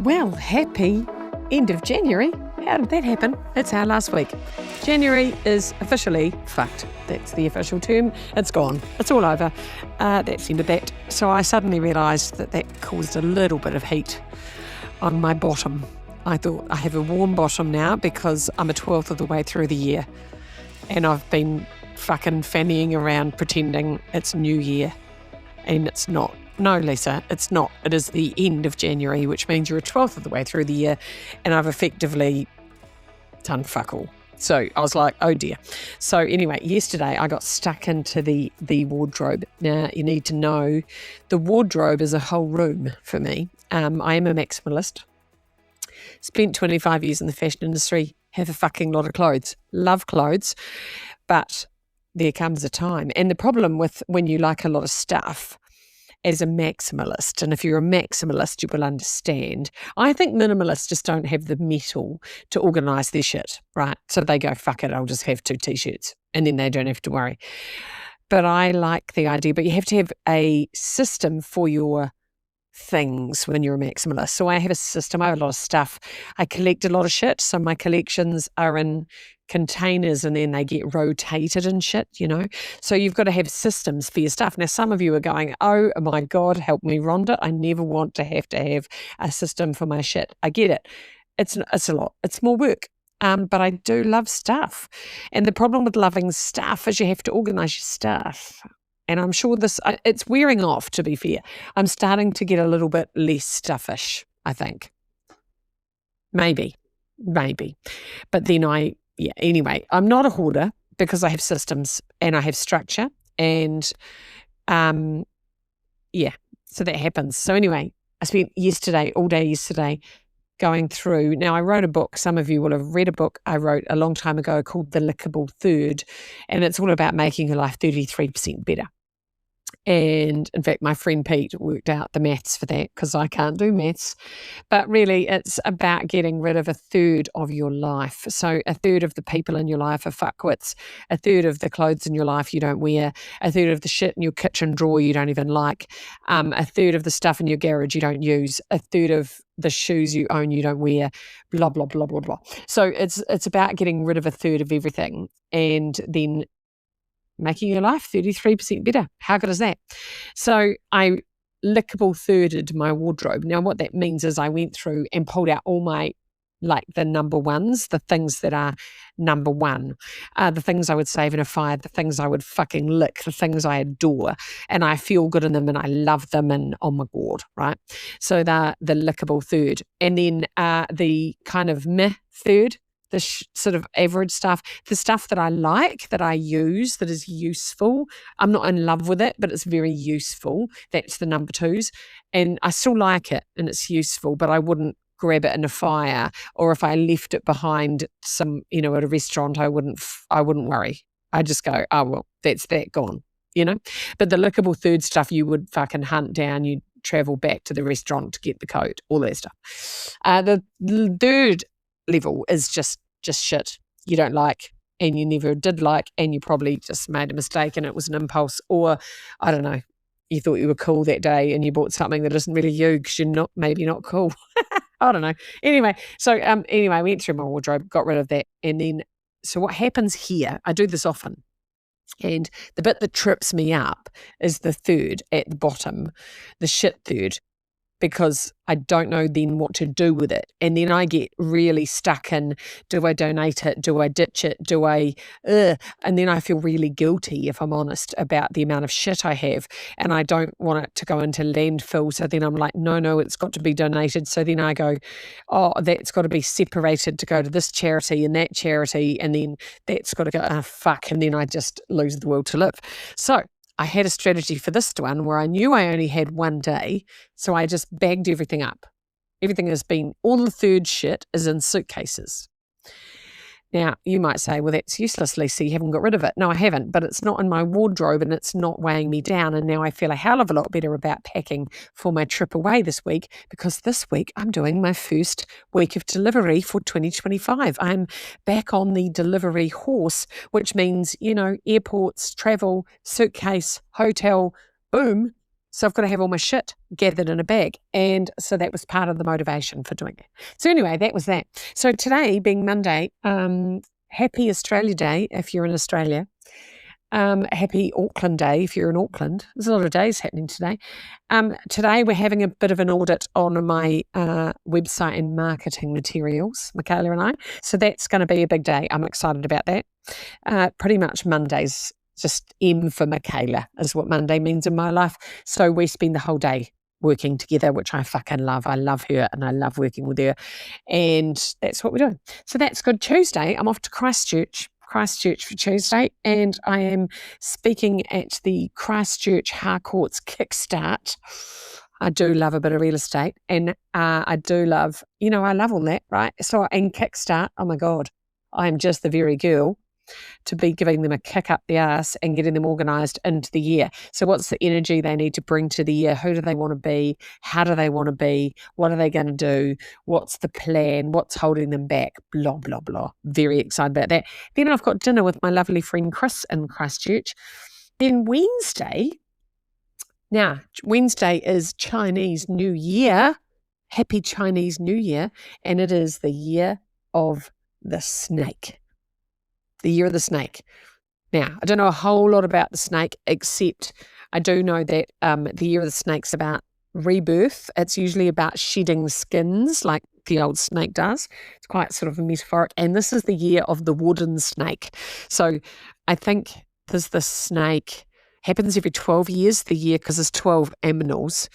Well, happy end of January. How did that happen? It's our last week. January is officially fucked. That's the official term. It's gone. It's all over. That's the end of that. So I suddenly realised that caused a little bit of heat on my bottom. I thought I have a warm bottom now because I'm a 12th of the way through the year. And I've been fucking fannying around pretending it's New Year. And it's not. No, Lisa, it's not. It is the end of January, which means you're a 12th of the way through the year, and I've effectively done fuck all. So I was like, oh dear. So anyway, yesterday I got stuck into the wardrobe. Now, you need to know the wardrobe is a whole room for me. I am a maximalist. Spent 25 years in the fashion industry, have a fucking lot of clothes. Love clothes, but there comes a time. And the problem with when you like a lot of stuff as a maximalist, and if you're a maximalist, you will understand. I think minimalists just don't have the mettle to organise their shit, right? So they go, fuck it, I'll just have 2 T-shirts, and then they don't have to worry. But I like the idea, but you have to have a system for your things when you're a maximalist. So I have a system. I have a lot of stuff. I collect a lot of shit. So my collections are in containers and then they get rotated and shit, you know. So you've got to have systems for your stuff. Now, some of you are going, oh my God, help me, Rhonda. I never want to have a system for my shit. I get it. It's a lot. It's more work. But I do love stuff. And the problem with loving stuff is you have to organise your stuff. And I'm sure it's wearing off, to be fair. I'm starting to get a little bit less stuffish, I think. Maybe. But then anyway, I'm not a hoarder because I have systems and I have structure. And, so that happens. So anyway, I spent all day yesterday, going through. Now, I wrote a book. Some of you will have read a book I wrote a long time ago called The Lickable Third, and it's all about making your life 33% better. And in fact, my friend Pete worked out the maths for that because I can't do maths. But really, it's about getting rid of a third of your life. So a third of the people in your life are fuckwits, a third of the clothes in your life you don't wear, a third of the shit in your kitchen drawer you don't even like, a third of the stuff in your garage you don't use, a third of the shoes you own you don't wear, blah, blah, blah, blah, blah. So it's about getting rid of a third of everything and then making your life 33% better. How good is that? So I lickable thirded my wardrobe. Now what that means is I went through and pulled out all my, like the number ones, the things that are number one, the things I would save in a fire, the things I would fucking lick, the things I adore, and I feel good in them and I love them and oh my God, right? So the lickable third. And then the kind of meh third, the sort of average stuff, the stuff that I like, that I use, that is useful. I'm not in love with it, but it's very useful. That's the number 2s. And I still like it and it's useful, but I wouldn't grab it in a fire, or if I left it behind some, at a restaurant, I wouldn't worry. I just go, oh, well, that's that gone, But the lickable third stuff you would fucking hunt down, you'd travel back to the restaurant to get the coat, all that stuff. The third level is just shit you don't like and you never did like and you probably just made a mistake and it was an impulse, or I don't know, you thought you were cool that day and you bought something that isn't really you because you're maybe not cool. I don't know. Anyway, so I went through my wardrobe, got rid of that, and then so what happens here, I do this often, and the bit that trips me up is the third at the bottom, the shit third, because I don't know then what to do with it. And then I get really stuck in, do I donate it? Do I ditch it? Do I, and then I feel really guilty, if I'm honest, about the amount of shit I have. And I don't want it to go into landfill. So then I'm like, no, it's got to be donated. So then I go, oh, that's got to be separated to go to this charity and that charity. And then that's got to go, fuck. And then I just lose the will to live. So I had a strategy for this one where I knew I only had one day, so I just bagged everything up. Everything all the third shit is in suitcases. Now, you might say, well, that's useless, Lisa, you haven't got rid of it. No, I haven't, but it's not in my wardrobe and it's not weighing me down. And now I feel a hell of a lot better about packing for my trip away this week, because this week I'm doing my first week of delivery for 2025. I'm back on the delivery horse, which means, airports, travel, suitcase, hotel, boom, So I've got to have all my shit gathered in a bag. And so that was part of the motivation for doing it. So anyway, that was that. So today being Monday, happy Australia Day if you're in Australia. Happy Auckland Day if you're in Auckland. There's a lot of days happening today. Today we're having a bit of an audit on my website and marketing materials, Michaela and I. So that's going to be a big day. I'm excited about that. Pretty much Mondays, just M for Michaela is what Monday means in my life. So we spend the whole day working together, which I fucking love. I love her and I love working with her. And that's what we're doing. So that's good. Tuesday, I'm off to Christchurch for Tuesday, and I am speaking at the Christchurch Harcourts Kickstart. I do love a bit of real estate, and I do love, I love all that, right? So, and Kickstart, oh my God, I'm just the very girl to be giving them a kick up the arse and getting them organised into the year. So what's the energy they need to bring to the year? Who do they want to be? How do they want to be? What are they going to do? What's the plan? What's holding them back? Blah, blah, blah. Very excited about that. Then I've got dinner with my lovely friend Chris in Christchurch. Then Wednesday is Chinese New Year. Happy Chinese New Year. And it is the year of the snake. The year of the snake. Now, I don't know a whole lot about the snake, except I do know that the year of the snake's about rebirth. It's usually about shedding skins like the old snake does. It's quite sort of metaphoric. And this is the year of the wooden snake. So I think there's the snake happens every 12 years, the year, because there's 12 aminals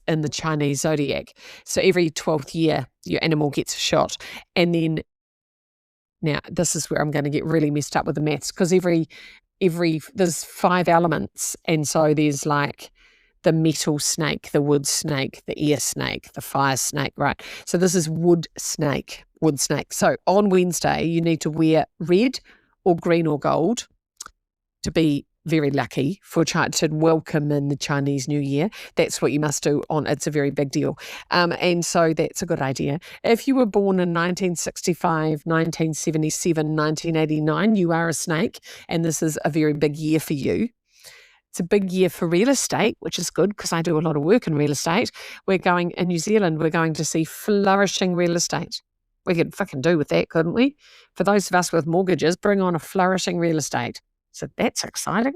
in the Chinese zodiac. So every 12th year, your animal gets a shot. And then now, this is where I'm going to get really messed up with the maths, because there's 5 elements, and so there's like the metal snake, the wood snake, the air snake, the fire snake, right? So this is wood snake. So on Wednesday, you need to wear red or green or gold to be very lucky to welcome in the Chinese New Year. That's what you must do it's a very big deal. And so that's a good idea. If you were born in 1965, 1977, 1989, you are a snake, and this is a very big year for you. It's a big year for real estate, which is good because I do a lot of work in real estate. In New Zealand, we're going to see flourishing real estate. We could fucking do with that, couldn't we? For those of us with mortgages, bring on a flourishing real estate. So that's exciting.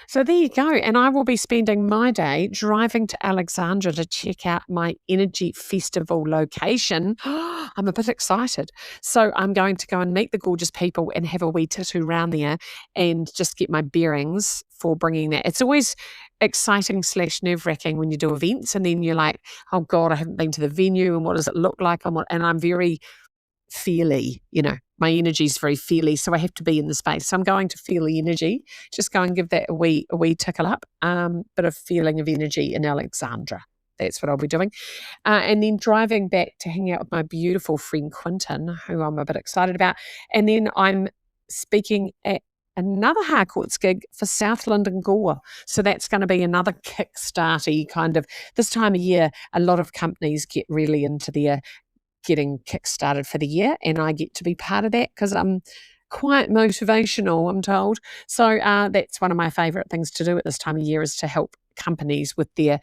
So there you go. And I will be spending my day driving to Alexandra to check out my Energy Festival location. I'm a bit excited. So I'm going to go and meet the gorgeous people and have a wee tattoo round there and just get my bearings for bringing that. It's always exciting / nerve-wracking when you do events and then you're like, oh God, I haven't been to the venue and what does it look like? And I'm very feely, my energy is very feely, so I have to be in the space. So I'm going to feel the energy, just go and give that a wee tickle up, bit of feeling of energy in Alexandra. That's what I'll be doing. And then driving back to hang out with my beautiful friend Quinton, who I'm a bit excited about. And then I'm speaking at another Harcourts gig for South London Gore. So that's going to be another kickstarty kind of, this time of year, a lot of companies get really into their getting kick-started for the year, and I get to be part of that because I'm quite motivational, I'm told. So that's one of my favourite things to do at this time of year is to help companies with their,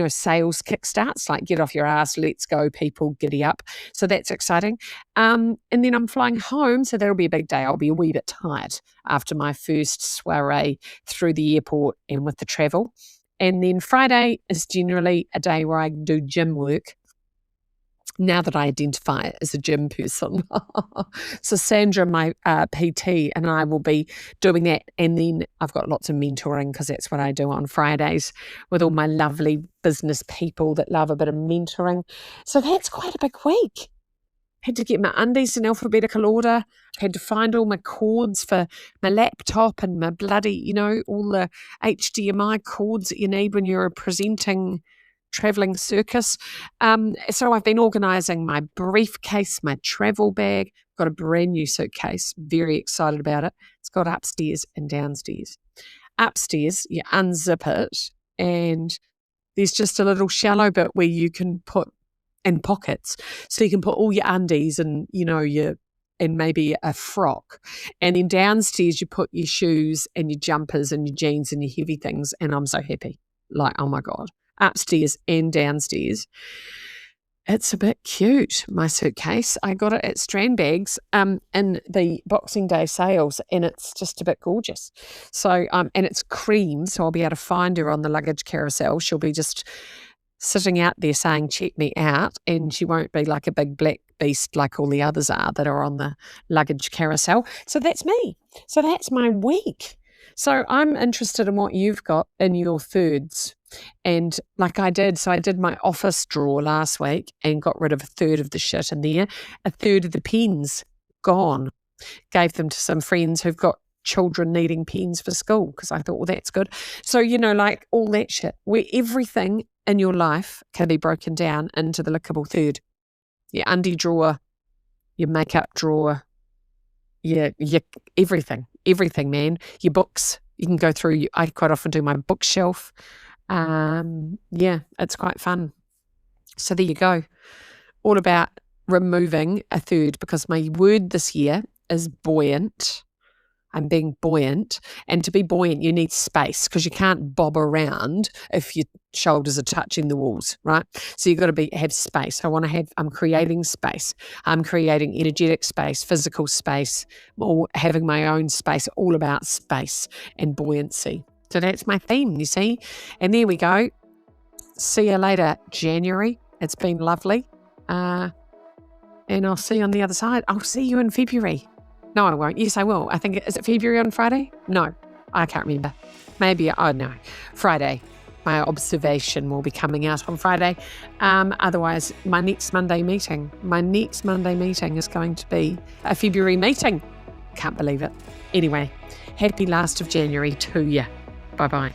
sales kickstarts, like get off your ass, let's go people, giddy up. So that's exciting. And then I'm flying home, so that'll be a big day. I'll be a wee bit tired after my first soiree through the airport and with the travel. And then Friday is generally a day where I do gym work, now that I identify as a gym person. So Sandra, my PT, and I will be doing that. And then I've got lots of mentoring because that's what I do on Fridays with all my lovely business people that love a bit of mentoring. So that's quite a big week. Had to get my undies in alphabetical order. Had to find all my cords for my laptop and my bloody, all the HDMI cords that you need when you're presenting travelling circus. So I've been organising my briefcase, my travel bag. Got a brand new suitcase. Very excited about it. It's got upstairs and downstairs. Upstairs, you unzip it and there's just a little shallow bit where you can put in pockets. So you can put all your undies and, and maybe a frock. And then downstairs you put your shoes and your jumpers and your jeans and your heavy things. And I'm so happy. like, oh my God, upstairs and downstairs. It's a bit cute, my suitcase. I got it at Strand Bags in the Boxing Day sales, and it's just a bit gorgeous. So, and it's cream, so I'll be able to find her on the luggage carousel. She'll be just sitting out there saying, check me out, and she won't be like a big black beast like all the others are that are on the luggage carousel. So that's me. So that's my week. So I'm interested in what you've got in your thirds. And like I did my office drawer last week and got rid of a third of the shit in there. A third of the pens gone. Gave them to some friends who've got children needing pens for school because I thought, well, that's good. So, like all that shit, where everything in your life can be broken down into the lickable third. Your undie drawer, your makeup drawer, your everything, man. Your books, you can go through. I quite often do my bookshelf. It's quite fun. So there you go. All about removing a third, because my word this year is buoyant. I'm being buoyant. And to be buoyant, you need space, because you can't bob around if your shoulders are touching the walls, right? So you've got to have space. I'm creating space. I'm creating energetic space, physical space, or having my own space, all about space and buoyancy. So that's my theme, you see. And there we go. See you later, January. It's been lovely. And I'll see you on the other side. I'll see you in February. No, I won't. Yes, I will. I think, is it February on Friday? No, I can't remember. Maybe, no, Friday. My observation will be coming out on Friday. Otherwise, my next Monday meeting is going to be a February meeting. Can't believe it. Anyway, happy last of January to you. Bye-bye.